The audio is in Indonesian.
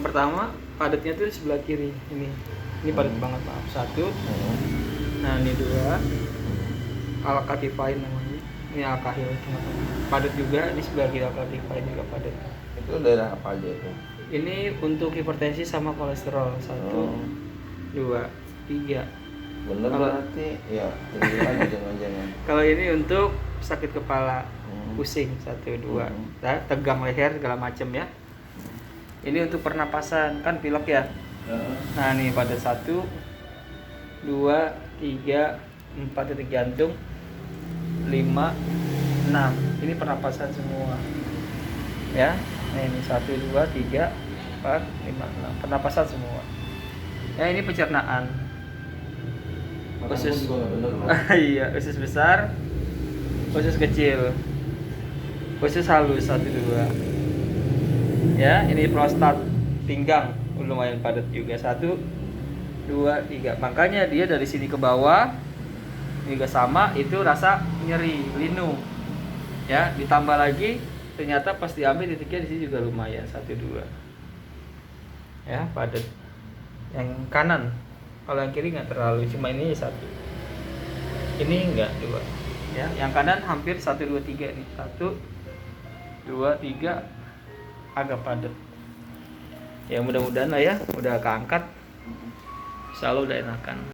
pertama padatnya tuh sebelah kiri ini padat banget, maaf. Satu. Nah ini dua. Alkatifine namanya, ini alkahil teman-teman. Padat juga ini sebelah kiri, alkatifine juga padat. Itu daerah apa aja itu? Ini untuk hipertensi sama kolesterol. Satu, dua, tiga. Bener berarti ya, tinggi lagi jangan-jangan. Kalau ini untuk sakit kepala, pusing, satu, dua, tegang leher segala macam ya. Ini untuk pernapasan, kan pilek ya. Nah nih pada 1, 2, 3, 4 titik jantung, 5, 6. Ini pernapasan semua ya. Nah ini 1, 2, 3, 4, 5, 6 pernapasan semua ya. Ini pencernaan, usus iya, usus besar, usus kecil, usus halus, 1, 2 ya. Ini prostat, pinggang lumayan padat juga, 1, 2, 3. Makanya dia dari sini ke bawah juga sama, itu rasa nyeri, linu ya. Ditambah lagi ternyata pas diambil titiknya di sini juga lumayan, 1, 2 ya, padat. Yang kanan, kalau yang kiri nggak terlalu, cuma ini 1, ini enggak 2 ya. Yang kanan hampir 1, 2, 3 nih, 1, 2, 3 agak padat ya. Mudah-mudahan lah ya, udah keangkat, insya Allah udah enakan.